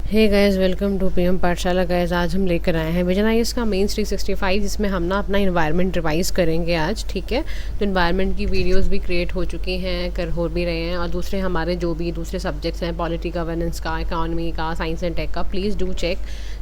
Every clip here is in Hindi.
Hey guys, welcome to PM Pathshala. Guys, आज हम लेकर आए हैं विजन आईएएस का मेंस 365, जिसमें हम ना अपना इन्वायरमेंट रिवाइज करेंगे आज। ठीक है, तो इन्वायरमेंट की वीडियोस भी क्रिएट हो चुकी हैं, हो भी रहे हैं, और दूसरे हमारे जो भी दूसरे सब्जेक्ट्स हैं, पॉलिटी, गवर्नेंस का, इकोनॉमी का, साइंस एंड टेक का, प्लीज़ डू चेक।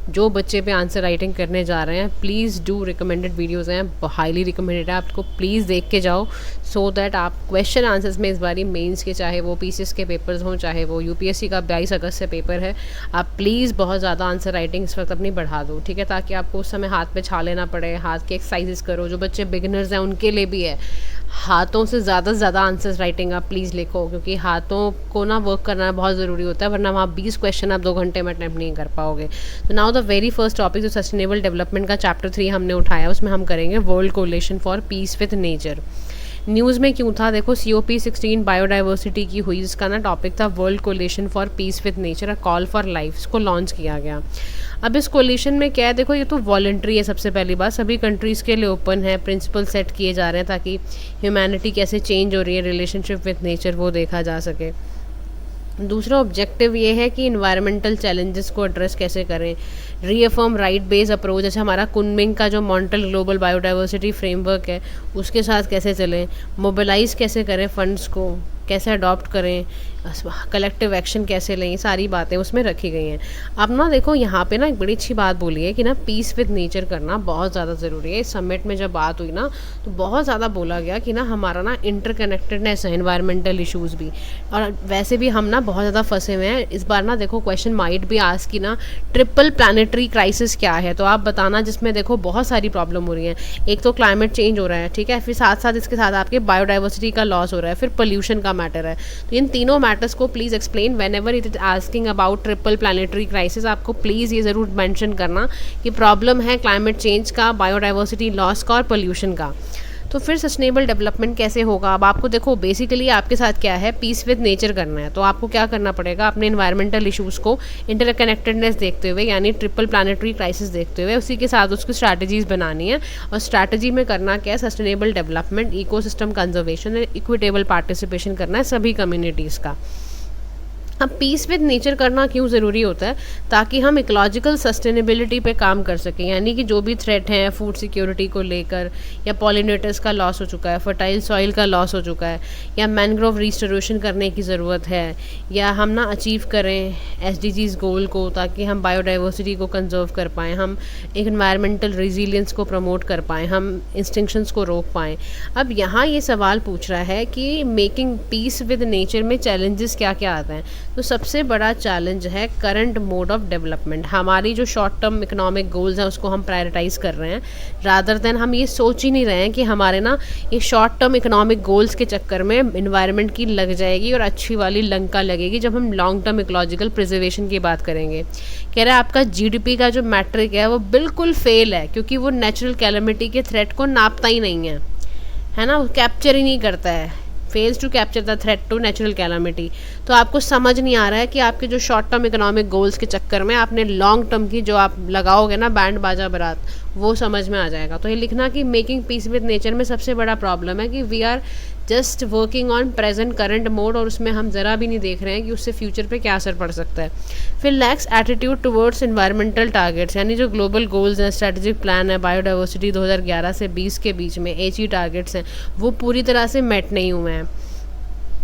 जो बच्चे पे आंसर राइटिंग करने जा रहे हैं, प्लीज़ डू, रिकमेंडेड वीडियोज़ हैं, हाईली रिकमेंडेड है, आपको प्लीज़ देख के जाओ, सो दैट आप क्वेश्चन आंसर्स में इस बारी मेंस के, चाहे वो पीसीएस के पेपर्स हों, चाहे वो यूपीएससी का 22 अगस्त से पेपर है, आप प्लीज़ बहुत ज़्यादा आंसर राइटिंग इस वक्त अपनी बढ़ा दो। ठीक है, ताकि आपको उस समय हाथ पे छा लेना पड़े, हाथ के एक्सरसाइजेस करो। जो बच्चे बिगिनर्स हैं उनके लिए भी है, हाथों से ज़्यादा से ज़्यादा आंसर्स राइटिंग आप प्लीज़ लिखो, क्योंकि हाथों को ना वर्क करना बहुत ज़रूरी होता है, वरना वहाँ 20 क्वेश्चन आप 2 घंटे में अटैम्प्ट नहीं कर पाओगे। तो now the very first topic जो सस्टेनेबल डेवलपमेंट का चैप्टर 3 हमने उठाया, उसमें हम करेंगे world coalition for peace with nature. News में क्यों था? देखो, COP16 बायोडाइवर्सिटी की हुई, जिसका ना टॉपिक था world coalition for peace with nature, a call for life. इसको लॉन्च किया गया। अब इस कोलिशन में क्या है? देखो, ये तो वॉलंटरी है। सबसे पहली बात, सभी कंट्रीज़ के लिए ओपन है, प्रिंसिपल सेट किए जा रहे हैं ताकि ह्यूमैनिटी कैसे चेंज हो रही है, रिलेशनशिप विद नेचर, वो देखा जा सके। दूसरा ऑब्जेक्टिव ये है कि इन्वायरमेंटल चैलेंजेस को एड्रेस कैसे करें, रीअफर्म राइट बेस्ड अप्रोच, जैसे हमारा कुनमिंग का जो मॉन्ट्रियल ग्लोबल बायोडाइवर्सिटी फ्रेमवर्क है, उसके साथ कैसे चलें, मोबिलाइज कैसे करें फंड्स को, कैसे अडॉप्ट करें, कलेक्टिव एक्शन कैसे लें, ये सारी बातें उसमें रखी गई हैं। अब ना देखो, यहाँ पे ना एक बड़ी अच्छी बात बोली है कि ना पीस विद नेचर करना बहुत ज़्यादा ज़रूरी है। इस समिट में जब बात हुई ना, तो बहुत ज़्यादा बोला गया कि ना हमारा ना इंटरकनेक्टेडनेस है, इन्वायरमेंटल इशूज़ भी, और वैसे भी हम ना बहुत ज़्यादा फंसे हुए हैं। इस बार ना देखो, क्वेश्चन माइट भी आस्क कि ना ट्रिपल प्लानिटरी क्राइसिस क्या है, तो आप बताना, जिसमें देखो बहुत सारी प्रॉब्लम हो रही है। एक तो क्लाइमेट चेंज हो रहा है, ठीक है, फिर साथ साथ इसके साथ आपके बायोडाइवर्सिटी का लॉस हो रहा है, फिर पोल्यूशन का मैटर है। तो इन तीनों मैटर्स को please explain when ever it is asking about triple planetary crisis. आपको प्लीज़ ये ज़रूर मेंशन करना कि प्रॉब्लम है क्लाइमेट चेंज का, बायोडाइवर्सिटी लॉस का और पोल्यूशन का। तो फिर सस्टेनेबल डेवलपमेंट कैसे होगा? अब आपको देखो, बेसिकली आपके साथ क्या है, पीस विद नेचर करना है। तो आपको क्या करना पड़ेगा, अपने इन्वायरमेंटल इशूज़ को इंटरकनेक्टेडनेस देखते हुए, यानी ट्रिपल प्लानिटरी क्राइसिस देखते हुए, उसी के साथ उसकी स्ट्रैटेजीज़ बनानी है। और स्ट्रैटेजी में करना क्या है, sustainable development, ecosystem conservation, equitable participation करना है सभी कम्युनिटीज़ का। अब पीस विद नेचर करना क्यों ज़रूरी होता है? ताकि हम इकोलॉजिकल सस्टेनेबिलिटी पे काम कर सकें, यानी कि जो भी थ्रेट हैं फूड सिक्योरिटी को लेकर, या पॉलिनेटर्स का लॉस हो चुका है, फर्टाइल सॉइल का लॉस हो चुका है, या मैनग्रोव रिस्टोरेशन करने की ज़रूरत है, या हम ना अचीव करें SDGs गोल को, ताकि हम बायोडाइवर्सिटी को कंजर्व कर पाएँ, हम इन्वायरमेंटल रिजिलियंस को प्रमोट कर पाएँ, हम एक्सटिंक्शंस को रोक पाएँ। अब यहाँ ये सवाल पूछ रहा है कि मेकिंग पीस विद नेचर में चैलेंजेस क्या क्या आते हैं। तो सबसे बड़ा चैलेंज है करंट मोड ऑफ डेवलपमेंट। हमारी जो शॉर्ट टर्म इकोनॉमिक गोल्स हैं उसको हम प्रायोरिटाइज़ कर रहे हैं, रादर देन हम ये सोच ही नहीं रहे हैं कि हमारे ना ये शॉर्ट टर्म इकोनॉमिक गोल्स के चक्कर में इन्वायरमेंट की लग जाएगी और अच्छी वाली लंका लगेगी जब हम लॉन्ग टर्म इकोलॉजिकल प्रिजर्वेशन की बात करेंगे। कह रहा है आपका GDP का जो मैट्रिक है वो बिल्कुल फेल है, क्योंकि वो नेचुरल कैलेमिटी के थ्रेट को नापता ही नहीं है ना, वो कैप्चर ही नहीं करता है, fails to capture the threat to natural calamity. तो आपको समझ नहीं आ रहा है कि आपके जो शॉर्ट टर्म इकोनॉमिक गोल्स के चक्कर में आपने लॉन्ग टर्म की जो आप लगाओगे ना बैंड बाजा बारात, वो समझ में आ जाएगा। तो ये लिखना कि मेकिंग पीस विद नेचर में सबसे बड़ा प्रॉब्लम है कि we are just working on present current mode, और उसमें हम ज़रा भी नहीं देख रहे हैं कि उससे फ्यूचर पे क्या असर पड़ सकता है। फिर lakhs attitude towards environmental targets, यानी जो ग्लोबल गोल्स हैं, स्ट्रेटेजिक प्लान है, बायोडाइवर्सिटी 2011 से 20 के बीच में HE टारगेट्स हैं, वो पूरी तरह से मेट नहीं हुए हैं।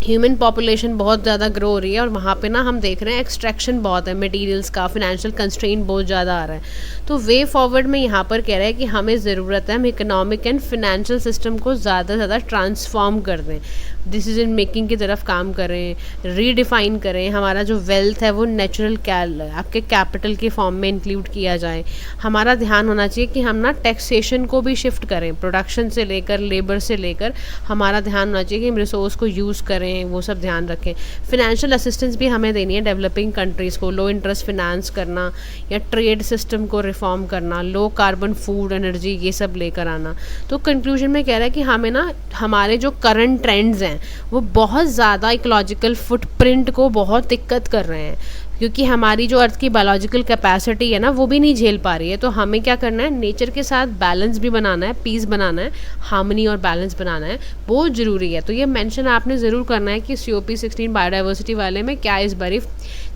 ह्यूमन पॉपुलेशन बहुत ज़्यादा ग्रो हो रही है, और वहाँ पे ना हम देख रहे हैं एक्सट्रैक्शन बहुत है मटेरियल्स का, फिनेंशियल कंस्ट्रेंट बहुत ज़्यादा आ रहा है। तो वे फॉरवर्ड में यहाँ पर कह रहे हैं कि हमें ज़रूरत है हम इकोनॉमिक एंड फिनेंशियल सिस्टम को ज़्यादा से ज़्यादा ट्रांसफॉर्म कर दें, डिसीजन मेकिंग की तरफ काम करें, रीडिफाइन करें, हमारा जो वेल्थ है वो नेचुरल आपके कैपिटल के फॉर्म में इंक्लूड किया जाए। हमारा ध्यान होना चाहिए कि हम ना टैक्सेशन को भी शिफ्ट करें, प्रोडक्शन से लेकर लेबर से लेकर हमारा ध्यान होना चाहिए कि हम रिसोर्स को यूज़ करें, वो सब ध्यान रखें। फिनेंशियल असिस्टेंस भी हमें देनी है डेवलपिंग कंट्रीज़ को, लो इंटरेस्ट फिनेंस करना, या ट्रेड सिस्टम को रिफॉर्म करना, लो कार्बन फूड एनर्जी, ये सब लेकर आना। तो कंक्लूजन में कह रहा है कि हमें ना हमारे जो करंट ट्रेंड्स हैं वो बहुत ज़्यादा इकोलॉजिकल फुटप्रिंट को बहुत दिक्कत कर रहे हैं। क्योंकि हमारी जो अर्थ की बायोलॉजिकल कैपेसिटी है ना वो भी नहीं झेल पा रही है। तो हमें क्या करना है, नेचर के साथ बैलेंस भी बनाना है, पीस बनाना है, हार्मनी और बैलेंस बनाना है, बहुत ज़रूरी है। तो ये मेंशन आपने ज़रूर करना है कि COP16 बायोडाइवर्सिटी वाले में क्या इस बारी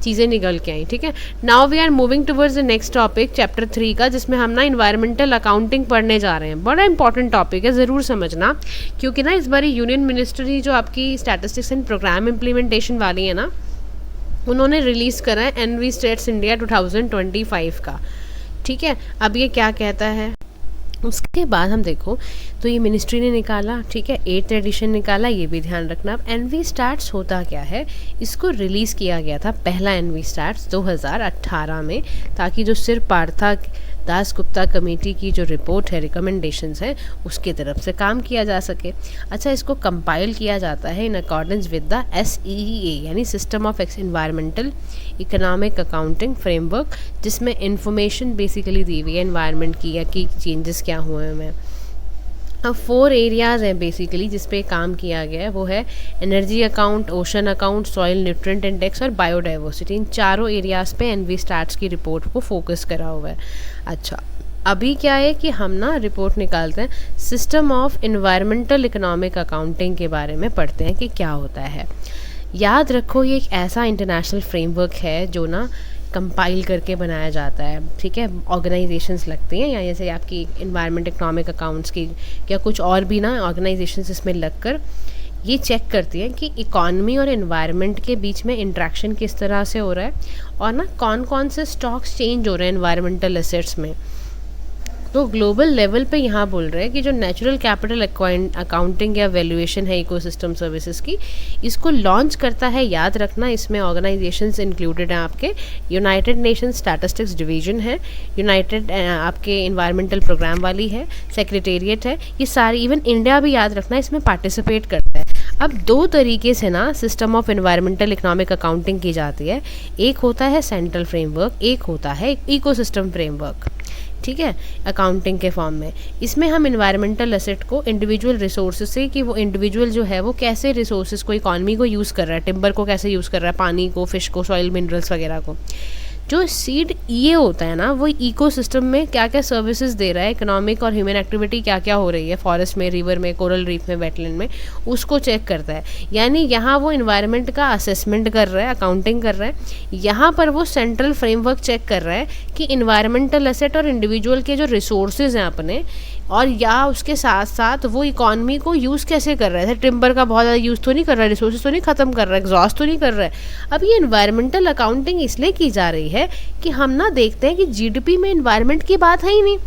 चीज़ें निकल के आई। ठीक है, now we are moving towards the next topic chapter 3 का, जिसमें हम ना इन्वायरमेंटल अकाउंटिंग पढ़ने जा रहे हैं। बड़ा इंपॉर्टेंट टॉपिक है, ज़रूर समझना, क्योंकि ना इस बारी यूनियन मिनिस्ट्री जो आपकी स्टैटिस्टिक्स एंड प्रोग्राम इम्प्लीमेंटेशन वाली है ना, उन्होंने रिलीज़ करा है एनवी स्टेट्स इंडिया 2025 का। ठीक है, अब ये क्या कहता है उसके बाद हम देखो तो ये मिनिस्ट्री ने निकाला, ठीक है, 8th एडिशन निकाला, ये भी ध्यान रखना। अब एनवी स्टैट्स होता क्या है, इसको रिलीज़ किया गया था पहला एनवी स्टैट्स 2018 में, ताकि जो सिर्फ पार्था दास गुप्ता कमेटी की जो रिपोर्ट है, रिकमेंडेशंस है, उसके तरफ से काम किया जा सके। अच्छा, इसको कंपाइल किया जाता है in accordance with the SEA यानी system of environmental economic accounting framework, जिसमें इंफॉर्मेशन बेसिकली दी हुई है एनवायरनमेंट की या कि चेंजेस क्या हुए हैं। अब 4 एरियाज़ हैं बेसिकली जिस पे काम किया गया है, वो है energy account, ocean account, soil nutrient index और बायोडाइवर्सिटी। इन चारों एरियाज़ पे एनवी स्टैट्स की रिपोर्ट को फोकस करा हुआ है। अच्छा, अभी क्या है कि हम ना रिपोर्ट निकालते हैं, system of environmental economic accounting के बारे में पढ़ते हैं कि क्या होता है। याद रखो, ये एक ऐसा इंटरनेशनल फ्रेमवर्क है जो ना कंपाइल करके बनाया जाता है। ठीक है, ऑर्गेनाइजेशंस लगते हैं, या जैसे आपकी इन्वायरमेंट इकोनॉमिक अकाउंट्स की या कुछ और भी ना ऑर्गेनाइजेशंस इसमें लगकर ये चेक करती हैं कि इकॉनमी और एनवायरनमेंट के बीच में इंट्रैक्शन किस तरह से हो रहा है, और ना कौन कौन से स्टॉक्स चेंज हो रहे हैं एनवायरमेंटल एसेट्स में। तो ग्लोबल लेवल पे यहाँ बोल रहे हैं कि जो नेचुरल कैपिटल अकाउंटिंग या वैल्यूएशन है इकोसिस्टम सर्विसेज की, इसको लॉन्च करता है, याद रखना, इसमें ऑर्गेनाइजेशंस इंक्लूडेड हैं आपके, यूनाइटेड नेशन स्टैटिस्टिक्स डिवीजन है, यूनाइटेड आपके इन्वायरमेंटल प्रोग्राम वाली है, सेक्रेटेरिएट है, ये सारी, इवन इंडिया भी याद रखना इसमें पार्टिसिपेट करता है। अब 2 तरीके से ना system of environmental economic accounting की जाती है, एक होता है सेंट्रल फ्रेमवर्क, एक होता है इकोसिस्टम फ्रेमवर्क। ठीक है, अकाउंटिंग के फॉर्म में इसमें हम इन्वायरमेंटल एसेट को इंडिविजुअल रिसोर्सेज से, कि वो इंडिविजुअल जो है वो कैसे रिसोर्सेज को, इकॉनमी को यूज़ कर रहा है, टिम्बर को कैसे यूज़ कर रहा है, पानी को, फिश को, सॉइल मिनरल्स वगैरह को। जो सीड ये होता है ना, वो इकोसिस्टम में क्या क्या सर्विसेज दे रहा है, इकोनॉमिक और ह्यूमन एक्टिविटी क्या क्या हो रही है फॉरेस्ट में, रिवर में, कोरल रीफ में, वेटलैंड में, उसको चेक करता है। यानी यहाँ वो इन्वायरमेंट का असेसमेंट कर रहा है, अकाउंटिंग कर रहा है। यहाँ पर वो सेंट्रल फ्रेमवर्क चेक कर रहा है कि इन्वायरमेंटल एसेट और इंडिविजुअल के जो रिसोर्सेज हैं अपने, और या उसके साथ साथ वो इकॉनमी को यूज़ कैसे कर रहा है। टिम्बर का बहुत ज़्यादा यूज़ तो नहीं कर रहा है, रिसोर्सेज तो नहीं ख़त्म कर रहा है, एग्जॉस्ट तो नहीं कर रहा है। अब ये इन्वायरमेंटल अकाउंटिंग इसलिए की जा रही है कि हम ना देखते हैं कि GDP में इन्वायरमेंट की बात है ही नहीं।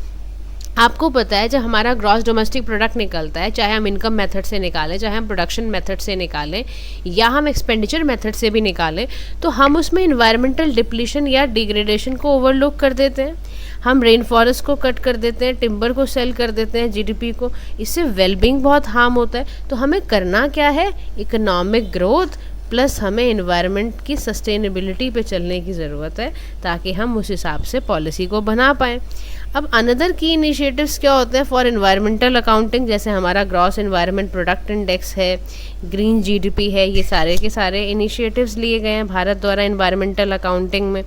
आपको पता है, जब हमारा ग्रॉस डोमेस्टिक प्रोडक्ट निकलता है, चाहे हम इनकम मेथड से निकालें, चाहे हम प्रोडक्शन मेथड से निकालें, या हम एक्सपेंडिचर मेथड से भी निकालें, तो हम उसमें इन्वायरमेंटल डिप्लीशन या डिग्रेडेशन को ओवरलुक कर देते हैं। हम रेन फॉरेस्ट को कट कर देते हैं, टिम्बर को सेल कर देते हैं, GDP को, इससे वेलबींग बहुत हार्म होता है। तो हमें करना क्या है, इकोनॉमिक ग्रोथ प्लस हमें इन्वायरमेंट की सस्टेनेबिलिटी पे चलने की ज़रूरत है, ताकि हम उस हिसाब से पॉलिसी को बना पाएँ। अब अनदर की इनिशिएटिव्स क्या होते हैं फॉर एनवायरमेंटल अकाउंटिंग, जैसे हमारा ग्रॉस एनवायरनमेंट प्रोडक्ट इंडेक्स है, ग्रीन GDP है, ये सारे के सारे इनिशिएटिव्स लिए गए हैं भारत द्वारा एनवायरमेंटल अकाउंटिंग में।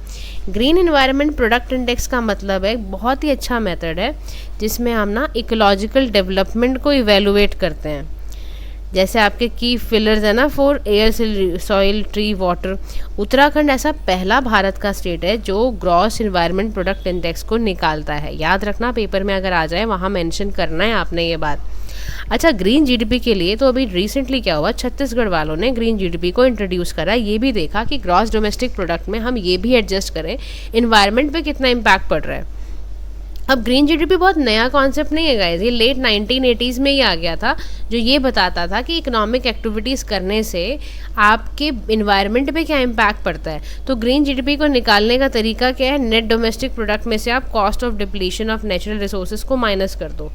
ग्रीन एनवायरनमेंट प्रोडक्ट इंडेक्स का मतलब है बहुत ही अच्छा मेथड है जिसमें हम ना इकोलॉजिकल डेवलपमेंट को इवेलुएट करते हैं। जैसे आपके की फिलर्स है ना, for air, soil, tree, water. Uttarakhand ऐसा पहला भारत का स्टेट है जो ग्रॉस एनवायरनमेंट प्रोडक्ट इंडेक्स को निकालता है। याद रखना, पेपर में अगर आ जाए वहाँ मेंशन करना है आपने ये बात। अच्छा, ग्रीन GDP के लिए तो अभी रिसेंटली क्या हुआ, छत्तीसगढ़ वालों ने ग्रीन GDP को इंट्रोड्यूस करा। ये भी देखा कि ग्रॉस डोमेस्टिक प्रोडक्ट में हम ये भी एडजस्ट करें इन्वायरमेंट पे कितना इम्पैक्ट पड़ रहा है। अब ग्रीन GDP बहुत नया कॉन्सेप्ट नहीं है गाइस, ये लेट 1980s में ही आ गया था, जो ये बताता था कि इकोनॉमिक एक्टिविटीज़ करने से आपके इन्वायरमेंट पे क्या इम्पैक्ट पड़ता है। तो ग्रीन GDP को निकालने का तरीका क्या है, नेट डोमेस्टिक प्रोडक्ट में से आप cost of depletion of natural resources को माइनस कर दो,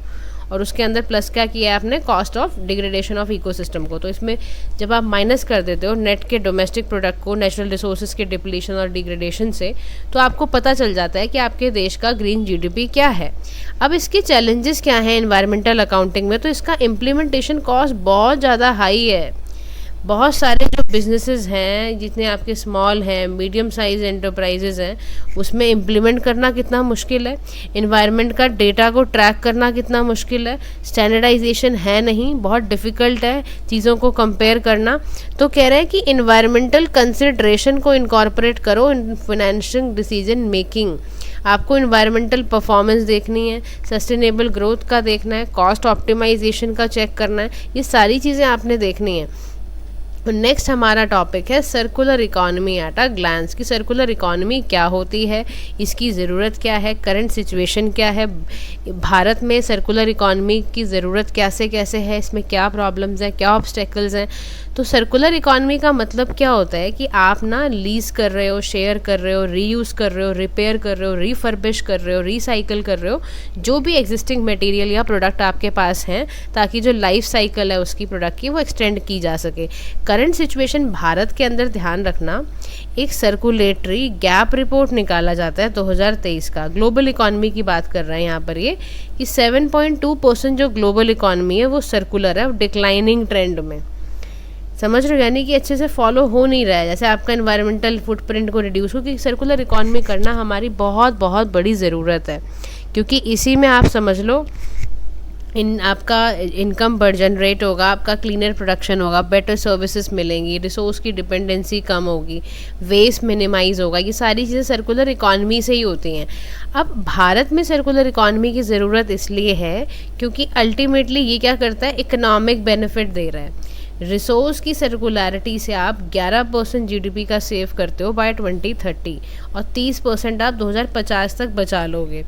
और उसके अंदर प्लस क्या किया है आपने, cost of degradation of ecosystem को। तो इसमें जब आप माइनस कर देते हो नेट के डोमेस्टिक प्रोडक्ट को नेचुरल रिसोर्सेज के डिप्लीशन और डिग्रेडेशन से, तो आपको पता चल जाता है कि आपके देश का ग्रीन GDP क्या है। अब इसके चैलेंजेस क्या हैं एनवायरमेंटल अकाउंटिंग में, तो इसका इम्प्लीमेंटेशन कॉस्ट बहुत ज़्यादा हाई है, बहुत सारे जो बिजनेसेस हैं, जितने आपके स्मॉल हैं, मीडियम साइज एंटरप्राइजेज हैं, उसमें इम्प्लीमेंट करना कितना मुश्किल है, इन्वायरमेंट का डेटा को ट्रैक करना कितना मुश्किल है, स्टैंडर्डाइजेशन है नहीं, बहुत डिफ़िकल्ट है चीज़ों को कंपेयर करना। तो कह रहे हैं कि इन्वायरमेंटल कंसिडरेशन को इनकॉर्पोरेट करो इन फाइनेंशियल डिसीजन मेकिंग। आपको इन्वायरमेंटल परफॉर्मेंस देखनी है, सस्टेनेबल ग्रोथ का देखना है, कॉस्ट ऑप्टिमाइजेशन का चेक करना है, ये सारी चीज़ें आपने देखनी है। नेक्स्ट हमारा टॉपिक है circular economy at a glance, कि सर्कुलर इकॉनमी क्या होती है, इसकी ज़रूरत क्या है, करंट सिचुएशन क्या है, भारत में सर्कुलर इकॉनमी की ज़रूरत कैसे कैसे है, इसमें क्या प्रॉब्लम्स हैं, क्या ऑब्स्टेकल्स हैं। तो सर्कुलर इकॉनमी का मतलब क्या होता है कि आप ना लीज़ कर रहे हो, शेयर कर रहे हो, रीयूज़ कर रहे हो, रिपेयर कर रहे हो, रीफर्बिश कर रहे हो, रिसाइकिल कर रहे हो जो भी एग्जिस्टिंग मटेरियल या प्रोडक्ट आपके पास हैं, ताकि जो लाइफ साइकिल है उसकी प्रोडक्ट की वो एक्सटेंड की जा सके। करंट सिचुएशन भारत के अंदर ध्यान रखना, एक सर्कुलेटरी गैप रिपोर्ट निकाला जाता है 2023 का, ग्लोबल इकॉनमी की बात कर रहे हैं यहाँ पर ये, कि 7.2% जो ग्लोबल इकॉनमी है वो सर्कुलर है, डिक्लाइनिंग ट्रेंड में। समझ रहे हो, यानी कि अच्छे से फॉलो हो नहीं रहा है। जैसे आपका इन्वायरमेंटल फुटप्रिंट को रिड्यूस हो, क्योंकि सर्कुलर इकॉनमी करना हमारी बहुत बहुत बड़ी ज़रूरत है, क्योंकि इसी में आप समझ लो आपका इनकम बढ़ जनरेट होगा, आपका क्लीनर प्रोडक्शन होगा, बेटर सर्विसेज मिलेंगी, रिसोर्स की डिपेंडेंसी कम होगी, वेस्ट मिनिमाइज होगा। ये सारी चीज़ें सर्कुलर इकॉनमी से ही होती हैं। अब भारत में सर्कुलर इकॉनमी की ज़रूरत इसलिए है क्योंकि अल्टीमेटली ये क्या करता है, इकोनॉमिक बेनिफिट दे रहा है। रिसोर्स की सर्कुलरिटी से आप 11% जीडीपी का सेव करते हो बाय 2030 और 30% आप 2050 तक बचा लोगे।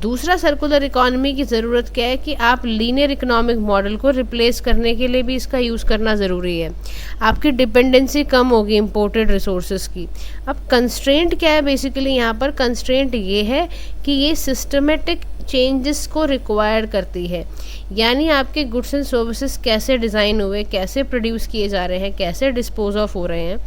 दूसरा, सर्कुलर इकॉनमी की ज़रूरत क्या है कि आप लीनियर इकोनॉमिक मॉडल को रिप्लेस करने के लिए भी इसका यूज़ करना ज़रूरी है। आपकी डिपेंडेंसी कम होगी इंपोर्टेड रिसोर्सेज की। अब कंस्ट्रेंट क्या है, बेसिकली यहाँ पर कंस्ट्रेंट ये है कि ये सिस्टमेटिक चेंजेस को रिक्वायर करती है, यानी आपके गुड्स एंड सर्विसेज कैसे डिज़ाइन हुए, कैसे प्रोड्यूस किए जा रहे हैं, कैसे डिस्पोज ऑफ हो रहे हैं,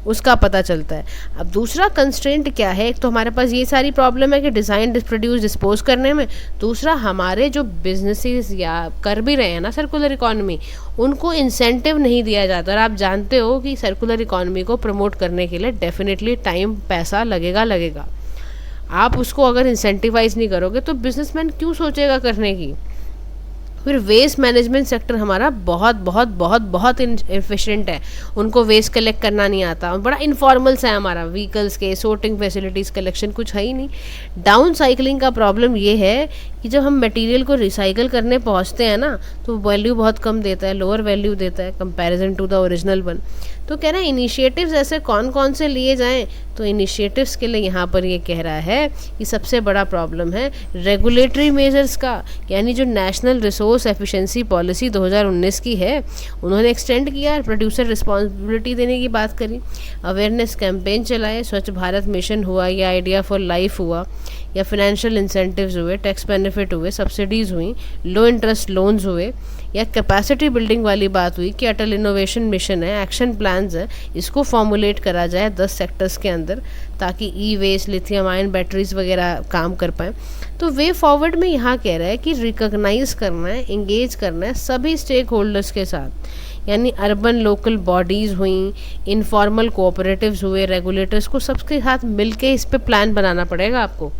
उसका पता चलता है। अब दूसरा कंस्ट्रेंट क्या है, एक तो हमारे पास ये सारी प्रॉब्लम है कि डिज़ाइन, प्रोड्यूस, डिस्पोज करने में। दूसरा, हमारे जो बिजनेसेस या कर भी रहे हैं ना सर्कुलर इकॉनमी, उनको इंसेंटिव नहीं दिया जाता। और आप जानते हो कि सर्कुलर इकॉनमी को प्रमोट करने के लिए डेफिनेटली टाइम, पैसा लगेगा। आप उसको अगर इंसेंटिवाइज नहीं करोगे तो बिजनेसमैन क्यों सोचेगा करने की। फिर वेस्ट मैनेजमेंट सेक्टर हमारा बहुत बहुत बहुत बहुत इनएफिशिएंट है, उनको वेस्ट कलेक्ट करना नहीं आता, बड़ा इनफॉर्मल्स है हमारा, व्हीकल्स के सोर्टिंग फैसिलिटीज़, कलेक्शन कुछ है ही नहीं। डाउन साइकिलिंग का प्रॉब्लम ये है कि जब हम मटेरियल को रिसाइकिल करने पहुंचते हैं ना, तो वैल्यू बहुत कम देता है, लोअर वैल्यू देता है comparison to the original one. तो कह रहे हैं इनिशिएटिव्स ऐसे कौन कौन से लिए जाएं, तो इनिशिएटिव्स के लिए यहाँ पर ये कह रहा है कि सबसे बड़ा प्रॉब्लम है रेगुलेटरी मेजर्स का, यानी जो नेशनल रिसोर्स एफिशिएंसी पॉलिसी 2019 की है, उन्होंने एक्सटेंड किया, प्रोड्यूसर रिस्पॉन्सिबिलिटी देने की बात करी, अवेयरनेस कैंपेन चलाए, स्वच्छ भारत मिशन हुआ, या आइडिया फॉर लाइफ हुआ, या फाइनेंशियल इंसेंटिव्स हुए, टैक्स बेनिफिट हुए, सब्सिडीज़ हुई, लो इंटरेस्ट लोन्स हुए, या कैपेसिटी बिल्डिंग वाली बात हुई कि अटल इनोवेशन मिशन है, एक्शन प्लान्स है, इसको फॉर्मुलेट करा जाए 10 सेक्टर्स के अंदर, ताकि ई वेस्ट, लिथियम आयन बैटरीज वगैरह काम कर पाएँ। तो वे फॉरवर्ड में यहाँ कह रहा है कि रिकॉग्नाइज करना है, इंगेज करना है सभी स्टेक होल्डर्स के साथ, यानी अर्बन लोकल बॉडीज़ हुई, इनफॉर्मल कोऑपरेटिव्स हुए, रेगुलेटर्स को सबके साथ मिलके इस पे प्लान बनाना पड़ेगा आपको।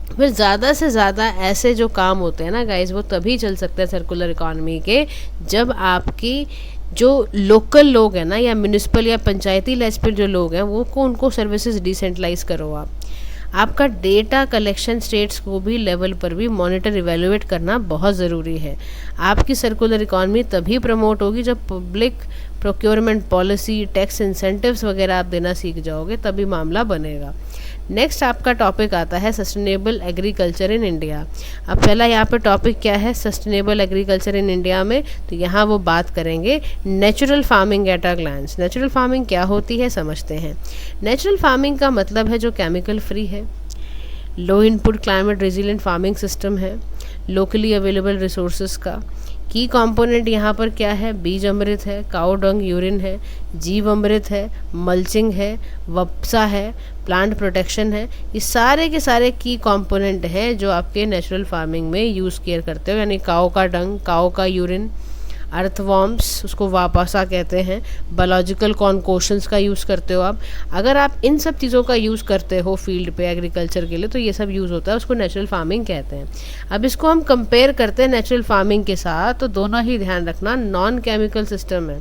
फिर ज़्यादा से ज़्यादा ऐसे जो काम होते हैं ना गाइस, वो तभी चल सकते हैं सर्कुलर इकॉनमी के, जब आपकी जो लोकल लोग हैं ना, या म्यूनिसिपल या पंचायती लेवल पर जो लोग हैं, वो को उनको सर्विसेज डिसेंट्रलाइज करो आप। आपका डेटा कलेक्शन स्टेट्स को भी लेवल पर भी मॉनिटर इवेलुएट करना बहुत ज़रूरी है। आपकी सर्कुलर इकॉनमी तभी प्रमोट होगी जब public procurement policy, tax incentives वगैरह आप देना सीख जाओगे, तभी मामला बनेगा। नेक्स्ट आपका टॉपिक आता है सस्टेनेबल एग्रीकल्चर इन इंडिया। अब पहला यहाँ पे टॉपिक क्या है सस्टेनेबल एग्रीकल्चर इन इंडिया में, तो यहाँ वो बात करेंगे natural farming at a glance. Natural farming क्या होती है समझते हैं। नेचुरल फार्मिंग का मतलब है जो केमिकल फ्री है, low input climate resilient farming system है, लोकली अवेलेबल रिसोर्सेज का। की कंपोनेंट यहाँ पर क्या है, बीज अमृत है, काऊ डंग यूरिन है, जीव अमृत है, मल्चिंग है, वप्सा है, प्लांट प्रोटेक्शन है। ये सारे के सारे की कंपोनेंट हैं जो आपके नेचुरल फार्मिंग में यूज़ किया करते हो, यानी काऊ का डंग, काऊ का यूरिन, अर्थवॉर्म्स उसको वापासा कहते हैं, बायोलॉजिकल कॉन्कोशंस का यूज़ करते हो आप। अगर आप इन सब चीज़ों का यूज़ करते हो फील्ड पे एग्रीकल्चर के लिए तो ये सब यूज़ होता है, उसको नेचुरल फार्मिंग कहते हैं। अब इसको हम कंपेयर करते हैं नेचुरल फार्मिंग के साथ, तो दोनों ही ध्यान रखना नॉन केमिकल सिस्टम है।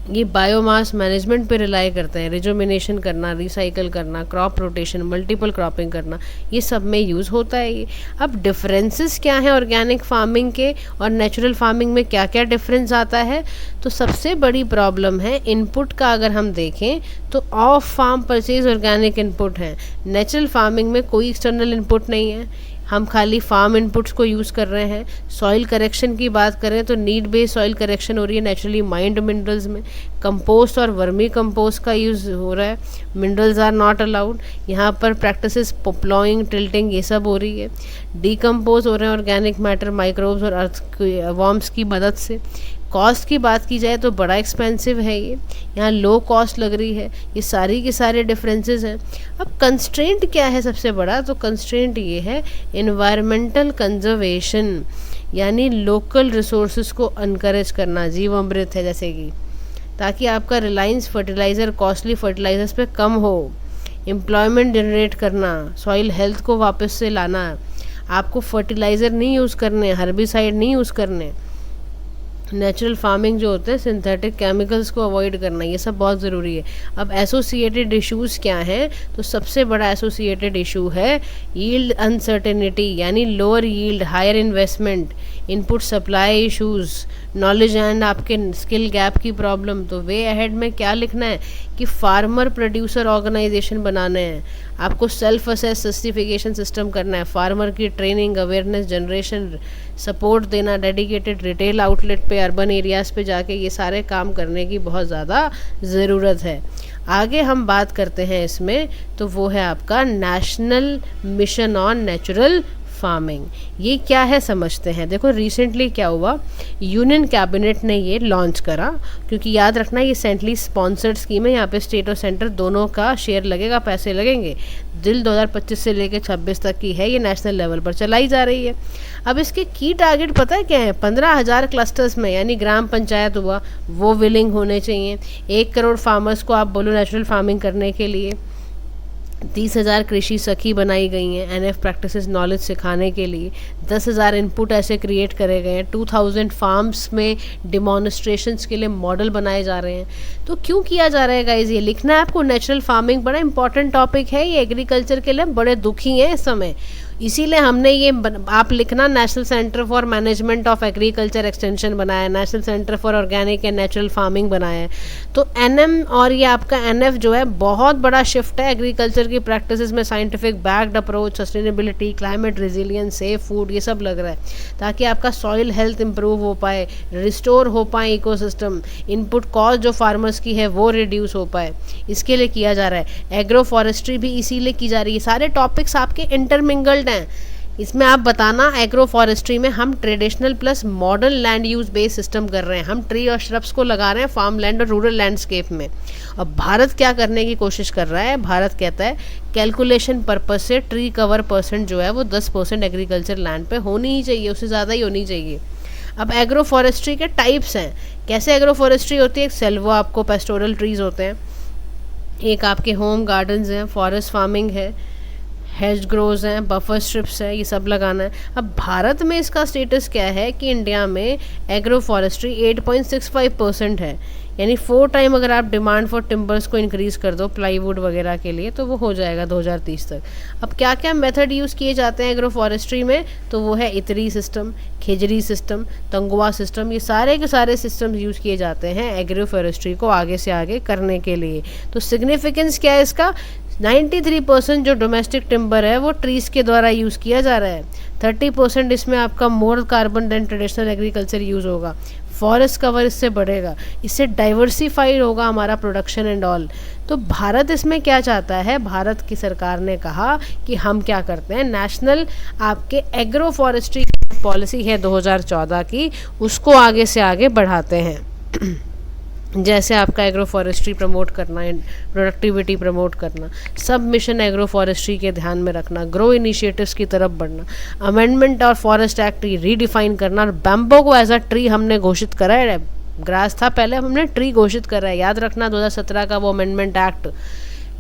ये बायोमास मैनेजमेंट पे रिलाई करते हैं, रिजुमिनेशन करना, रिसाइकल करना, क्रॉप रोटेशन, मल्टीपल क्रॉपिंग करना, ये सब में यूज़ होता है ये। अब डिफरेंसेस क्या हैं ऑर्गेनिक फार्मिंग के और नेचुरल फार्मिंग में, क्या क्या डिफरेंस आता है? तो सबसे बड़ी प्रॉब्लम है इनपुट का। अगर हम देखें तो off farm purchase organic input है, नेचुरल फार्मिंग में कोई एक्सटर्नल इनपुट नहीं है, हम खाली फार्म इनपुट्स को यूज़ कर रहे हैं। सॉइल करेक्शन की बात करें तो नीड बेस्ड सॉइल करेक्शन हो रही है नेचुरली माइंड मिनरल्स में। कंपोस्ट और वर्मी कंपोस्ट का यूज़ हो रहा है, मिनरल्स आर नॉट अलाउड। यहाँ पर प्रैक्टिसेस प्लॉइंग, टिल्टिंग ये सब हो रही है। डिकम्पोज हो रहे हैं ऑर्गेनिक मैटर माइक्रोब्स और अर्थ वॉर्म्स की मदद से। कॉस्ट की बात की जाए तो बड़ा एक्सपेंसिव है ये, यहाँ लो कॉस्ट लग रही है। ये सारी के सारे डिफरेंसेस हैं। अब कंस्ट्रेंट क्या है सबसे बड़ा? तो कंस्ट्रेंट ये है एनवायरमेंटल कंजर्वेशन, यानी लोकल रिसोर्सेज को अनकरेज करना, जीव अमृत है जैसे कि, ताकि आपका रिलायंस फर्टिलाइज़र, कॉस्टली फर्टिलाइजर्स पे कम हो। एम्प्लॉयमेंट जनरेट करना, सॉइल हेल्थ को वापस से लाना। आपको फर्टिलाइज़र नहीं यूज़ करने, हर्बिसाइड नहीं यूज़ करने। नेचुरल फार्मिंग जो होते हैं सिंथेटिक केमिकल्स को अवॉइड करना, ये सब बहुत ज़रूरी है। अब एसोसिएटेड इश्यूज़ क्या हैं? तो सबसे बड़ा एसोसिएटेड इशू है यील्ड अनसर्टेनिटी, यानी lower yield, higher investment, input supply issues, knowledge and आपके स्किल गैप की प्रॉब्लम। तो वे अहेड में क्या लिखना है कि फार्मर प्रोड्यूसर ऑर्गेनाइजेशन बनाने हैं, आपको सेल्फ असेस सर्टिफिकेशन सिस्टम करना है, फार्मर की ट्रेनिंग, अवेयरनेस जनरेशन, सपोर्ट देना, डेडिकेटेड रिटेल आउटलेट पे, अर्बन एरियाज़ पे जाके ये सारे काम करने की बहुत ज़्यादा ज़रूरत है। आगे हम बात करते हैं इसमें, तो वो है आपका national mission on natural farming. ये क्या है समझते हैं। देखो रिसेंटली क्या हुआ, यूनियन कैबिनेट ने ये लॉन्च करा, क्योंकि याद रखना ये सेंट्रली स्पॉन्सर्ड स्कीम है, यहाँ पे स्टेट और सेंटर दोनों का शेयर लगेगा, पैसे लगेंगे। 2025 से लेकर 26 तक की है, ये नेशनल लेवल पर चलाई जा रही है। अब इसके की टारगेट पता है क्या है? 15,000 क्लस्टर्स में, यानी ग्राम पंचायत हुआ वो विलिंग होने चाहिए। 1 करोड़ फार्मर्स को आप बोलो नेचुरल फार्मिंग करने के लिए। 30,000 कृषि सखी बनाई गई हैं एनएफ प्रैक्टिसेस नॉलेज सिखाने के लिए। 10,000 इनपुट ऐसे क्रिएट करे गए हैं। 2,000 फार्म्स में डिमॉन्स्ट्रेशंस के लिए मॉडल बनाए जा रहे हैं। तो क्यों किया जा रहा है गाइज? ये लिखना है आपको, नेचुरल फार्मिंग बड़ा इंपॉर्टेंट टॉपिक है, ये एग्रीकल्चर के लिए बड़े दुखी हैं इस समय, इसीलिए हमने ये आप लिखना national centre for management of agriculture extension बनाया है, national centre for organic and natural farming बनाया है। तो एनएम और ये आपका एनएफ जो है बहुत बड़ा शिफ्ट है एग्रीकल्चर की प्रैक्टिसेस में, scientific backed approach, sustainability, climate resilience, safe food, ये सब लग रहा है, ताकि आपका सॉइल हेल्थ इंप्रूव हो पाए, रिस्टोर हो पाए इकोसिस्टम, इनपुट कॉस्ट जो फार्मर्स की है वो रिड्यूस हो पाए, इसके लिए किया जा रहा है। एग्रो फॉरेस्ट्री भी इसीलिए की जा रही है। सारे टॉपिक्स आपके इंटरमिंगल्ड हैं। इसमें आप बताना एग्रो फॉरेस्ट्री में हम traditional plus modern land use based system कर रहे हैं, हम ट्री और श्रब्स को लगा रहे हैं फार्म लैंड और रूरल लैंडस्केप में। अब भारत क्या करने की कोशिश कर रहा है? भारत कहता है कैलकुलेशन पर्पस से ट्री कवर परसेंट जो है वो 10% एग्रीकल्चर लैंड पे होनी ही चाहिए, उससे ज़्यादा ही होनी चाहिए। अब एग्रो फॉरेस्ट्री के टाइप्स हैं। कैसे एग्रो फॉरेस्ट्री होती है? एक सेल्वो आपको पेस्टोरल ट्रीज होते हैं, एक आपके होम गार्डन्स हैं, फॉरेस्ट फार्मिंग है, हेज ग्रोज हैं, बफर स्ट्रिप्स है, ये सब लगाना है। अब भारत में इसका स्टेटस क्या है कि इंडिया में एग्रो फॉरेस्ट्री 8.65% है, यानी 4 टाइम अगर आप डिमांड फॉर टिम्बर्स को इंक्रीज़ कर दो प्लाईवुड वगैरह के लिए तो वो हो जाएगा 2030 तक। अब क्या क्या मेथड यूज़ किए जाते हैं एग्रो फॉरेस्ट्री में? तो वो है इतरी सिस्टम, खेजरी सिस्टम, तंगुआ सिस्टम, ये सारे के सारे सिस्टम यूज़ किए जाते हैं एग्रो फॉरेस्ट्री को आगे से आगे करने के लिए। तो सिग्निफिकेंस क्या है इसका? 93% जो डोमेस्टिक टिम्बर है वो ट्रीज़ के द्वारा यूज़ किया जा रहा है। 30% इसमें आपका more carbon than traditional agriculture use होगा। फॉरेस्ट कवर इससे बढ़ेगा, इससे डाइवर्सिफाइड होगा हमारा प्रोडक्शन एंड ऑल। तो भारत इसमें क्या चाहता है? भारत की सरकार ने कहा कि हम क्या करते हैं, नेशनल आपके एग्रो फॉरेस्ट्री पॉलिसी है 2014 की, उसको आगे से आगे बढ़ाते हैं। जैसे आपका एग्रो फॉरेस्ट्री प्रमोट करना, प्रोडक्टिविटी प्रमोट करना, सब मिशन एग्रो फॉरेस्ट्री के ध्यान में रखना, ग्रो इनिशिएटिव्स की तरफ बढ़ना, अमेंडमेंट और फॉरेस्ट एक्ट रीडिफाइन करना। और बैम्बो को एज अ ट्री हमने घोषित करा है, ग्रास था पहले, हमने ट्री घोषित करा है, याद रखना 2017 का वो अमेंडमेंट एक्ट।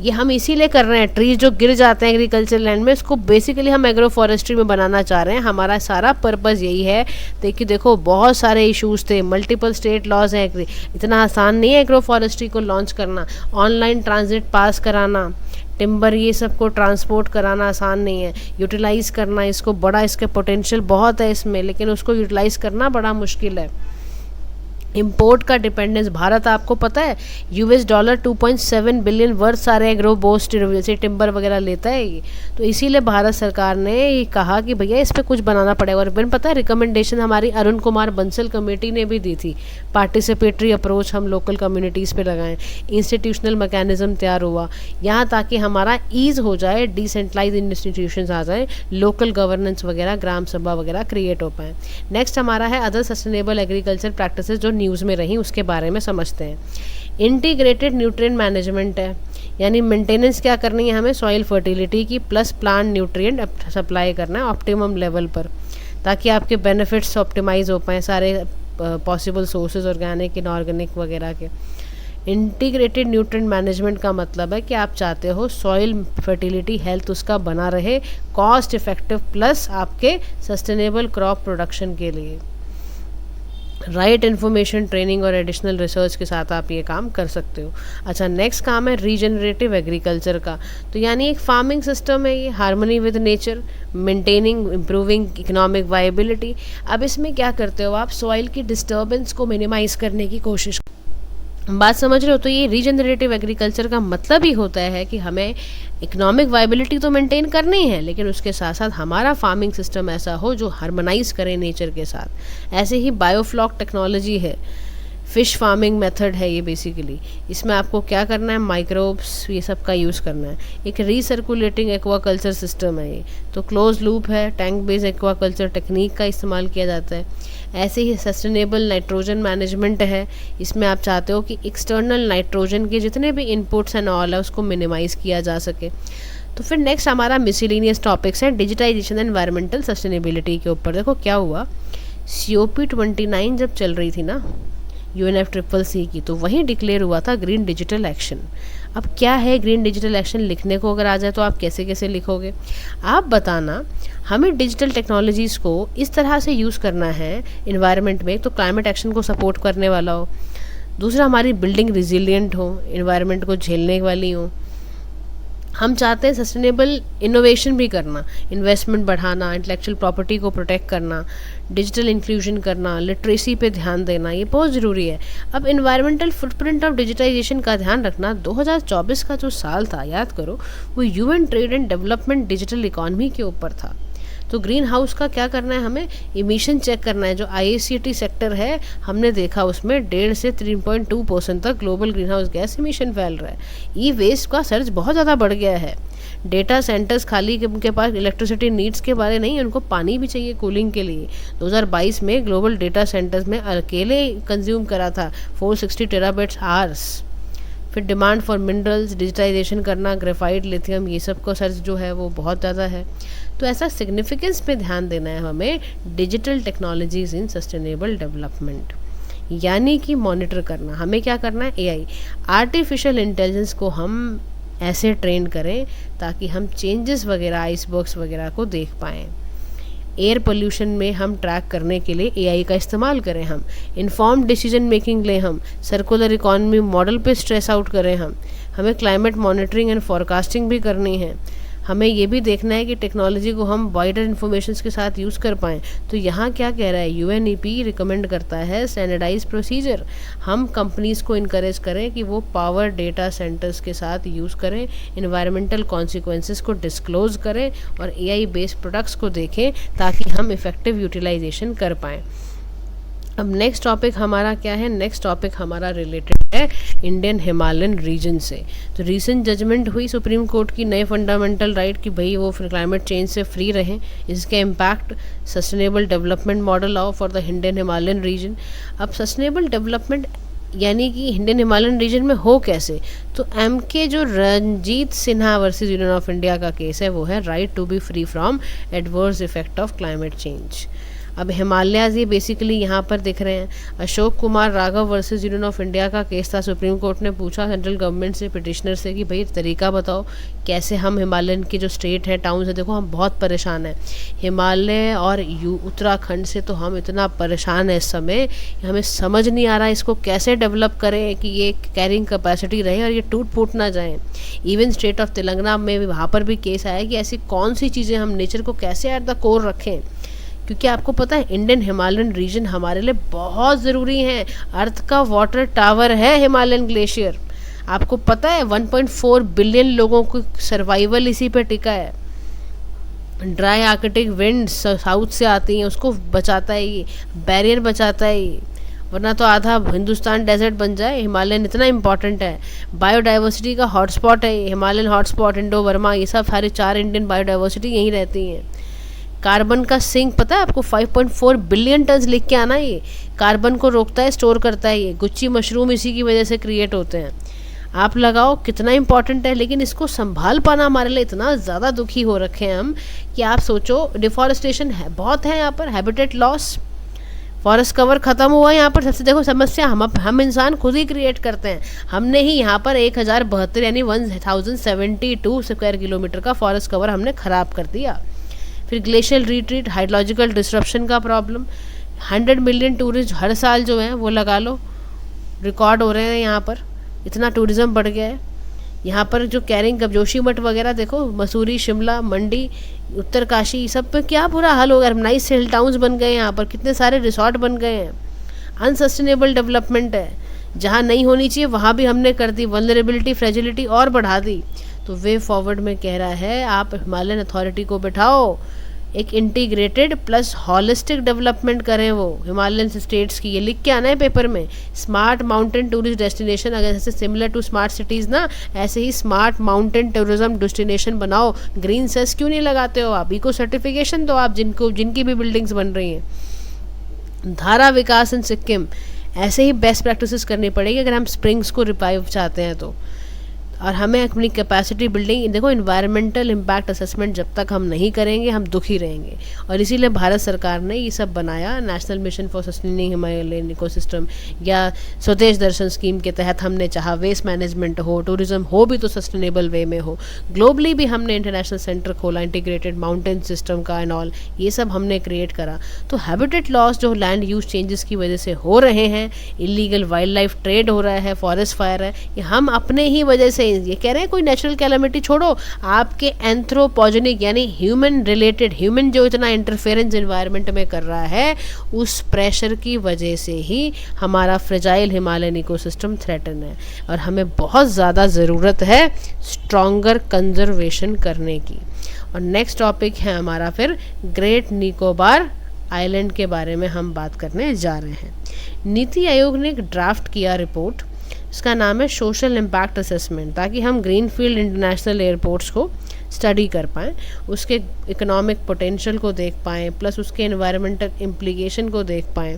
ये हम इसीलिए कर रहे हैं, ट्रीज जो गिर जाते हैं एग्रीकल्चर लैंड में, इसको बेसिकली हम एग्रो फॉरेस्ट्री में बनाना चाह रहे हैं। हमारा सारा पर्पज़ यही है। देखो बहुत सारे इश्यूज थे, मल्टीपल स्टेट लॉज हैं, इतना आसान नहीं है एग्रो फॉरेस्ट्री को लॉन्च करना। ऑनलाइन ट्रांजिट पास कराना, टिम्बर ये सब को ट्रांसपोर्ट कराना आसान नहीं है, यूटिलाइज़ करना इसको, बड़ा इसके पोटेंशियल बहुत है इसमें, लेकिन उसको यूटिलाइज़ करना बड़ा मुश्किल है। इंपोर्ट का डिपेंडेंस, भारत आपको पता है $2.7 बिलियन वर्थ सारे एग्रो बोस्ट जैसे टिम्बर वगैरह लेता है ये। तो इसीलिए भारत सरकार ने ये कहा कि भैया इस पर कुछ बनाना पड़ेगा। और मैंने पता है रिकमेंडेशन हमारी अरुण कुमार बंसल कमेटी ने भी दी थी, पार्टिसिपेटरी अप्रोच हम लोकल कम्युनिटीज़ पे लगाएं, इंस्टीट्यूशनल मैकेनिज्म तैयार हुआ यहाँ ताकि हमारा ईज़ हो जाए, डिसेंट्रलाइज इंस्टीट्यूशंस आ जाए, लोकल गवर्नेंस वगैरह, ग्राम सभा वगैरह क्रिएट हो पाए। नेक्स्ट हमारा है अदर सस्टेनेबल एग्रीकल्चर प्रैक्टिसेस जो न्यूज़ में रही, उसके बारे में समझते हैं। इंटीग्रेटेड न्यूट्रिएंट मैनेजमेंट है, यानी मेंटेनेंस क्या करनी है हमें, सॉइल फर्टिलिटी की प्लस प्लांट न्यूट्रिएंट सप्लाई करना है ऑप्टिमम लेवल पर, ताकि आपके बेनिफिट्स ऑप्टिमाइज हो पाएँ सारे पॉसिबल सोर्सेज ऑर्गेनिक इनऑर्गेनिक वगैरह के। इंटीग्रेटेड न्यूट्रिएंट मैनेजमेंट का मतलब है कि आप चाहते हो सॉइल फर्टिलिटी हेल्थ उसका बना रहे, कॉस्ट इफेक्टिव प्लस आपके सस्टेनेबल क्रॉप प्रोडक्शन के लिए। राइट इन्फॉर्मेशन, ट्रेनिंग और एडिशनल रिसर्च के साथ आप ये काम कर सकते हो। अच्छा, नेक्स्ट काम है रीजनरेटिव एग्रीकल्चर का। तो यानी एक फार्मिंग सिस्टम है ये, harmony with nature, maintaining improving economic viability. अब इसमें क्या करते हो आप, सॉइल की डिस्टर्बेंस को मिनिमाइज करने की कोशिश, बात समझ रहे हो। तो ये रीजनरेटिव एग्रीकल्चर का मतलब ही होता है कि हमें इकोनॉमिक वायबिलिटी तो मेंटेन करनी है, लेकिन उसके साथ साथ हमारा फार्मिंग सिस्टम ऐसा हो जो हार्मोनाइज करे नेचर के साथ। ऐसे ही बायोफ्लॉक टेक्नोलॉजी है, फिश फार्मिंग मेथड है ये बेसिकली। इसमें आपको क्या करना है, माइक्रोब्स ये सब का यूज़ करना है। एक रीसर्कुलेटिंग एक्वाकल्चर सिस्टम है ये, तो क्लोज लूप है, टैंक बेस्ड एक्वाकल्चर टेक्निक का इस्तेमाल किया जाता है। ऐसे ही सस्टेनेबल नाइट्रोजन मैनेजमेंट है, इसमें आप चाहते हो कि एक्सटर्नल नाइट्रोजन के जितने भी इनपुट्स एंड ऑल है उसको मिनिमाइज़ किया जा सके। तो फिर नेक्स्ट हमारा मिसलिनियस टॉपिक्स है डिजिटाइजेशन एनवायरमेंटल सस्टेनेबिलिटी के ऊपर। देखो क्या हुआ, COP29 जब चल रही थी ना UNFCCC की, तो वहीं डिक्लेयर हुआ था ग्रीन डिजिटल एक्शन। अब क्या है ग्रीन डिजिटल एक्शन, लिखने को अगर आ जाए तो आप कैसे कैसे लिखोगे, आप बताना। हमें डिजिटल टेक्नोलॉजीज़ को इस तरह से यूज़ करना है इन्वायरमेंट में, तो क्लाइमेट एक्शन को सपोर्ट करने वाला हो, दूसरा हमारी बिल्डिंग रिजिलियंट हो, इन्वायरमेंट को झेलने वाली हो। हम चाहते हैं सस्टेनेबल इनोवेशन भी करना, इन्वेस्टमेंट बढ़ाना, इंटेलेक्चुअल प्रॉपर्टी को प्रोटेक्ट करना, डिजिटल इंक्लूजन करना, लिटरेसी पे ध्यान देना, ये बहुत ज़रूरी है। अब इन्वायरमेंटल फुटप्रिंट ऑफ डिजिटाइजेशन का ध्यान रखना, 2024 का जो साल था याद करो, वो UN trade and development digital economy के ऊपर था। तो ग्रीन हाउस का क्या करना है, हमें इमिशन चेक करना है। जो IACT सेक्टर है हमने देखा उसमें 1.5 से 3.2% तक global green house gas emission फैल रहा है। ई वेस्ट का सर्च बहुत ज़्यादा बढ़ गया है। डेटा सेंटर्स खाली उनके पास इलेक्ट्रिसिटी नीड्स के बारे नहीं, उनको पानी भी चाहिए कूलिंग के लिए। 2022 में ग्लोबल डेटा सेंटर्स में अकेले कंज्यूम करा था 460 टेराबाइट्स आवर्स। फिर डिमांड फॉर मिनरल्स, डिजिटाइजेशन करना, ग्रेफाइट, लिथियम, ये सब का सर्च जो है वो बहुत ज़्यादा है। तो ऐसा सिग्निफिकेंस पे ध्यान देना है हमें डिजिटल टेक्नोलॉजीज़ इन सस्टेनेबल डेवलपमेंट, यानी कि मॉनिटर करना। हमें क्या करना है, AI आर्टिफिशियल इंटेलिजेंस को हम ऐसे ट्रेन करें ताकि हम चेंजेस वगैरह, आइसबर्ग्स वगैरह को देख पाएँ। एयर पोल्यूशन में हम ट्रैक करने के लिए AI का इस्तेमाल करें, हम इन्फॉर्म डिसीजन मेकिंग लें, हम सर्कुलर इकॉनमी मॉडल पे स्ट्रेस आउट करें, हमें क्लाइमेट मॉनिटरिंग एंड फॉरकास्टिंग भी करनी है। हमें ये भी देखना है कि टेक्नोलॉजी को हम वाइडर इन्फॉर्मेशन के साथ यूज़ कर पाएँ। तो यहाँ क्या कह रहा है, UNEP रिकमेंड करता है स्टैंडर्डाइज प्रोसीजर। हम कंपनीज़ को इनकरेज करें कि वो पावर डेटा सेंटर्स के साथ यूज़ करें, इन्वायरमेंटल कॉन्सिक्वेंसेस को डिस्क्लोज करें और AI बेस्ड प्रोडक्ट्स को देखें ताकि हम इफ़ेक्टिव यूटिलाइजेशन कर पाएँ। अब नेक्स्ट टॉपिक हमारा क्या है, नेक्स्ट टॉपिक हमारा रिलेटेड है इंडियन हिमालयन रीजन से। तो रीसेंट जजमेंट हुई सुप्रीम कोर्ट की नए फंडामेंटल राइट कि भाई वो क्लाइमेट चेंज से फ्री रहें, इसके इम्पैक्ट सस्टेनेबल डेवलपमेंट मॉडल आओ for the Indian Himalayan region. अब सस्टेनेबल डेवलपमेंट यानी कि इंडियन हिमालयन रीजन में हो कैसे। तो MK जो Ranjit Sinha versus Union of India का केस है वो है right to be free from adverse effect of climate change. अब हिमालयाज ये बेसिकली यहाँ पर दिख रहे हैं। Ashok Kumar Raghav versus Union of India का केस था। सुप्रीम कोर्ट ने पूछा सेंट्रल गवर्नमेंट से, पिटिशनर से, कि भाई तरीका बताओ कैसे हम हिमालयन की जो स्टेट है, टाउन है, देखो हम बहुत परेशान हैं हिमालय और उत्तराखंड से, तो हम इतना परेशान है इस समय, हमें समझ नहीं आ रहा इसको कैसे डेवलप करें कि ये कैरिंग कैपेसिटी रहे और ये टूट फूट ना जाए। इवन स्टेट ऑफ तेलंगाना में भी, वहाँ पर भी केस आया कि ऐसी कौन सी चीज़ें हम नेचर को कैसे एट द कोर रखें, क्योंकि आपको पता है इंडियन हिमालयन रीजन हमारे लिए बहुत ज़रूरी है। अर्थ का वाटर टावर है हिमालयन ग्लेशियर। आपको पता है 1.4 बिलियन लोगों की सर्वाइवल इसी पे टिका है। ड्राई आर्कटिक विंड साउथ से आती हैं, उसको बचाता है ये, बैरियर बचाता है ये, वरना तो आधा हिंदुस्तान डेजर्ट बन जाए। हिमालयन इतना इंपॉर्टेंट है। बायोडाइवर्सिटी का हॉटस्पॉट है ये, हिमालयन हॉटस्पॉट, इंडो वर्मा, ये सब सारे 4 इंडियन बायोडाइवर्सिटी यहीं रहती हैं। कार्बन का सिंक पता है आपको, 5.4 बिलियन टन लिख के आना। ये कार्बन को रोकता है, स्टोर करता है। ये गुच्ची मशरूम इसी की वजह से क्रिएट होते हैं। आप लगाओ कितना इंपॉर्टेंट है, लेकिन इसको संभाल पाना हमारे लिए इतना ज़्यादा दुखी हो रखे हैं हम कि आप सोचो डिफॉरेस्टेशन है बहुत है यहाँ पर, हैबिटेट लॉस, फॉरेस्ट कवर ख़त्म हुआ है यहाँ पर। सबसे देखो समस्या हम इंसान खुद ही क्रिएट करते हैं। हमने ही यहाँ पर 1072 यानी 1072 स्क्वायर किलोमीटर का फॉरेस्ट कवर हमने ख़राब कर दिया। फिर ग्लेशियल रिट्रीट, हाइड्रोलॉजिकल डिस्ट्रप्शन का प्रॉब्लम, 100 मिलियन टूरिस्ट हर साल जो है वो लगा लो रिकॉर्ड हो रहे हैं यहाँ पर, इतना टूरिज़्म बढ़ गया है यहाँ पर। जो कैरिंग कब जोशीमठ वगैरह देखो, मसूरी, शिमला, मंडी, उत्तरकाशी, सब पे क्या बुरा हाल हो गया। नाइस हिल टाउन्स बन गए यहाँ पर, कितने सारे रिसोर्ट बन गए हैं। अनसस्टेनेबल डेवलपमेंट है, जहाँ नहीं होनी चाहिए वहाँ भी हमने कर दी, वल्नरेबिलिटी, फ्रेजिलिटी और बढ़ा दी। तो वे फॉरवर्ड में कह रहा है आप हिमालयन अथॉरिटी को बैठाओ, एक इंटीग्रेटेड प्लस हॉलिस्टिक डेवलपमेंट करें वो हिमालयन स्टेट्स की। ये लिख के आना है पेपर में। स्मार्ट माउंटेन टूरिस्ट डेस्टिनेशन, अगर जैसे सिमिलर टू स्मार्ट सिटीज़ ना, ऐसे ही स्मार्ट माउंटेन टूरिज्म डेस्टिनेशन बनाओ। ग्रीन सेस क्यों नहीं लगाते हो आप? इको सर्टिफिकेशन दो आप जिनकी भी बिल्डिंग्स बन रही हैं। धारा विकास इन सिक्किम, ऐसे ही बेस्ट प्रैक्टिसेस करनी पड़ेगी अगर हम स्प्रिंग्स को रिवाइव चाहते हैं तो। और हमें अपनी कैपेसिटी बिल्डिंग, देखो इन्वायरमेंटल इम्पैक्ट असेसमेंट जब तक हम नहीं करेंगे हम दुखी रहेंगे। और इसीलिए भारत सरकार ने ये सब बनाया, national mission for sustaining Himalayan ecosystem या स्वदेश दर्शन स्कीम के तहत हमने चाहा वेस्ट मैनेजमेंट हो, टूरिज्म हो भी तो सस्टेनेबल वे में हो। ग्लोबली भी हमने इंटरनेशनल सेंटर खोला इंटीग्रेटेड माउंटेन सिस्टम का एंड ऑल, ये सब हमने क्रिएट करा। तो हैबिटेट लॉस जो लैंड यूज चेंजेस की वजह से हो रहे हैं, इलीगल वाइल्ड लाइफ ट्रेड हो रहा है, फॉरेस्ट फायर है, ये हम अपने ही वजह से। ये कह रहे हैं कोई नेचुरल कैलामिटी छोड़ो, आपके एंथ्रोपोजेनिक यानी ह्यूमन रिलेटेड, ह्यूमन जो इतना इंटरफेरेंस एनवायरनमेंट में कर रहा है, उस प्रेशर की वजह से ही हमारा फ्रेजाइल हिमालयन इकोसिस्टम थ्रेटन है। और हमें बहुत ज़्यादा ज़रूरत है स्ट्रॉन्गर कंजर्वेशन करने की। और नेक्स्ट टॉपिक है हमारा फिर ग्रेट निकोबार आइलैंड के बारे में हम बात करने जा रहे हैं। नीति आयोग ने एक ड्राफ्ट किया रिपोर्ट, इसका नाम है सोशल इम्पैक्ट असेसमेंट, ताकि हम ग्रीनफील्ड इंटरनेशनल एयरपोर्ट्स को स्टडी कर पाएँ, उसके इकोनॉमिक पोटेंशियल को देख पाएँ, प्लस उसके एनवायरमेंटल इम्प्लीकेशन को देख पाएँ।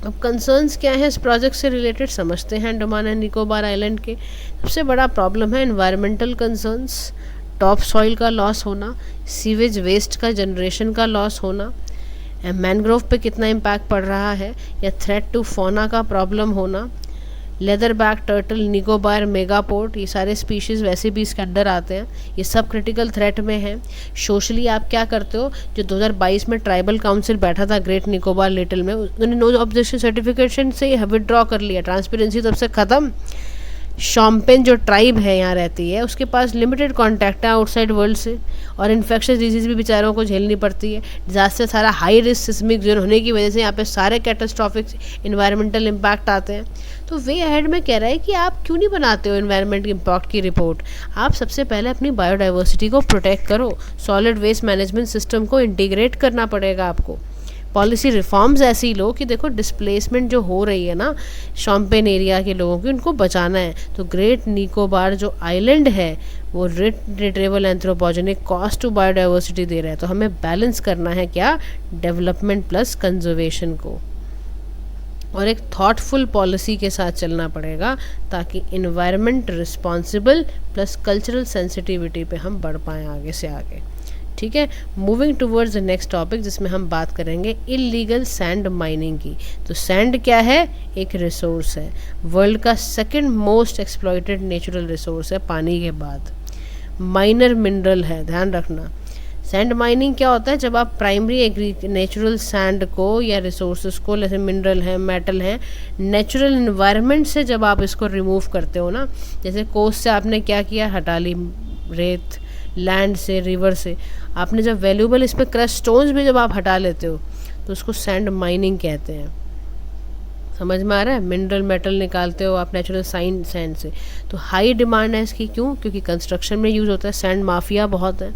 अब कंसर्न्स क्या है इस प्रोजेक्ट से रिलेटेड समझते हैं। अंडमान एंड निकोबार आइलैंड के सबसे बड़ा प्रॉब्लम है एनवायरमेंटल कंसर्न्स, टॉप सॉइल का लॉस होना, सीवेज वेस्ट का जनरेशन का लॉस होना, मैनग्रोव पे कितना इम्पैक्ट पड़ रहा है, या थ्रेट टू फौना का प्रॉब्लम होना, लेदर बैक टर्टल, निकोबार मेगापोर्ट, ये सारे स्पीशीज़ वैसे भी इसके अंडर आते हैं, ये सब क्रिटिकल थ्रेट में हैं। सोशली आप क्या करते हो, जो 2022 में ट्राइबल काउंसिल बैठा था ग्रेट निकोबार लिटिल में, उन्होंने नो ऑब्जेक्शन सर्टिफिकेशन से विदड्रॉ कर लिया, ट्रांसपेरेंसी तब से ख़त्म। शॉम्पेन जो ट्राइब है यहाँ रहती है, उसके पास लिमिटेड कॉन्टैक्ट है आउटसाइड वर्ल्ड से, और इन्फेक्शस डिजीज़ भी बेचारों को झेलनी पड़ती है। डिजास्टर सारा हाई रिस्क सिस्मिक जोन होने की वजह से यहाँ पे सारे कैटास्ट्रॉफिक इन्वायरमेंटल इम्पैक्ट आते हैं। तो वे अहेड में कह रहा है कि आप क्यों नहीं बनाते हो इन्वायरमेंट इम्पैक्ट की रिपोर्ट, आप सबसे पहले अपनी बायोडाइवर्सिटी को प्रोटेक्ट करो, सॉलिड वेस्ट मैनेजमेंट सिस्टम को इंटीग्रेट करना पड़ेगा आपको। पॉलिसी रिफॉर्म्स ऐसी लो कि देखो डिस्प्लेसमेंट जो हो रही है ना शॉम्पेन एरिया के लोगों की, उनको बचाना है। तो ग्रेट निकोबार जो आइलैंड है वो retrieval anthropogenic cost to biodiversity दे रहा है। तो हमें बैलेंस करना है क्या, डेवलपमेंट प्लस कंजर्वेशन को। और एक थॉटफुल पॉलिसी के साथ चलना पड़ेगा ताकि environment responsible plus cultural sensitivity पे हम बढ़ पाएँ आगे से आगे। ठीक है, moving towards the next topic जिसमें हम बात करेंगे इलीगल सैंड माइनिंग की। तो सैंड क्या है? एक रिसोर्स है, वर्ल्ड का second most exploited natural resource है पानी के बाद। माइनर मिनरल है, ध्यान रखना। सैंड माइनिंग क्या होता है? जब आप प्राइमरी नेचुरल सैंड को या रिसोर्सेज को, जैसे मिनरल है, मेटल है, नेचुरल इन्वायरमेंट से जब आप इसको रिमूव करते हो ना, जैसे कोस्ट से आपने क्या किया, हटा ली रेत, लैंड से, रिवर से, आपने जब वैल्यूबल इसमें क्रश स्टोन्स भी जब आप हटा लेते हो तो उसको सैंड माइनिंग कहते हैं। समझ में आ रहा है? मिनरल मेटल निकालते हो आप नेचुरल सैंड से, तो हाई डिमांड है इसकी। क्यों? क्योंकि कंस्ट्रक्शन में यूज़ होता है, सैंड माफिया बहुत है,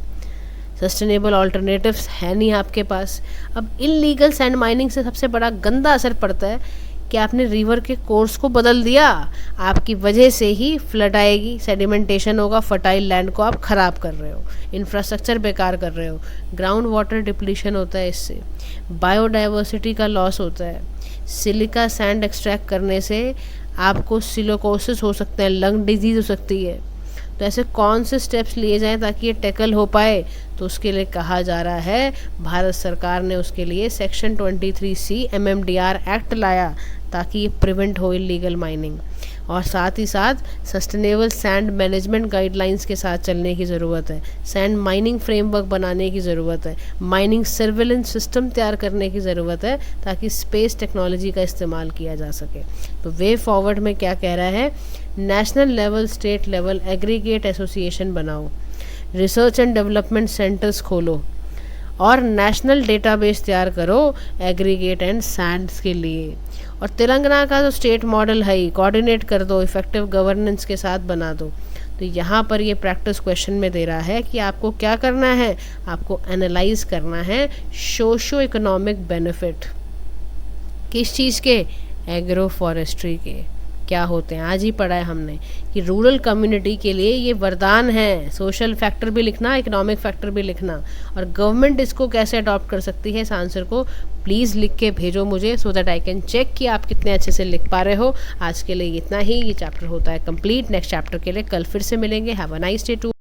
सस्टेनेबल ऑल्टरनेटिव्स है नहीं आपके पास। अब इलीगल सैंड माइनिंग से सबसे बड़ा गंदा असर पड़ता है कि आपने रिवर के कोर्स को बदल दिया, आपकी वजह से ही फ्लड आएगी, सेडिमेंटेशन होगा, फर्टाइल लैंड को आप ख़राब कर रहे हो, इंफ्रास्ट्रक्चर बेकार कर रहे हो, ग्राउंड वाटर डिप्लीशन होता है, इससे बायोडाइवर्सिटी का लॉस होता है, सिलिका सैंड एक्सट्रैक्ट करने से आपको सिलिकोसिस हो सकता है, लंग डिजीज़ हो सकती है। तो ऐसे कौन से स्टेप्स लिए जाएं ताकि ये टैकल हो पाए? तो उसके लिए कहा जा रहा है, भारत सरकार ने उसके लिए सेक्शन 23C MMDR एक्ट लाया ताकि ये प्रिवेंट हो इलीगल माइनिंग। और साथ ही साथ सस्टेनेबल सैंड मैनेजमेंट गाइडलाइंस के साथ चलने की ज़रूरत है, सैंड माइनिंग फ्रेमवर्क बनाने की ज़रूरत है, माइनिंग सर्विलेंस सिस्टम तैयार करने की ज़रूरत है ताकि स्पेस टेक्नोलॉजी का इस्तेमाल किया जा सके। तो वे फॉरवर्ड में क्या कह रहा है? National level, state level aggregate association बनाओ, रिसर्च एंड डेवलपमेंट सेंटर्स खोलो और नेशनल डेटाबेस तैयार करो एग्रीगेट एंड सैंड्स के लिए। और तेलंगाना का जो स्टेट मॉडल है ही कोऑर्डिनेट कर दो, इफेक्टिव गवर्नेंस के साथ बना दो। तो यहाँ पर ये प्रैक्टिस क्वेश्चन में दे रहा है कि आपको क्या करना है, आपको एनालाइज करना है सोशो इकोनॉमिक बेनिफिट किस चीज़ के, एग्रो फॉरेस्ट्री के क्या होते हैं। आज ही पढ़ा है हमने कि रूरल कम्युनिटी के लिए ये वरदान है, सोशल फैक्टर भी लिखना, इकोनॉमिक फैक्टर भी लिखना, और गवर्नमेंट इसको कैसे अडॉप्ट कर सकती है, इस आंसर को प्लीज़ लिख के भेजो मुझे, so that I can check कि आप कितने अच्छे से लिख पा रहे हो। आज के लिए इतना ही, ये चैप्टर होता है कंप्लीट। नेक्स्ट चैप्टर के लिए कल फिर से मिलेंगे। Have a nice day to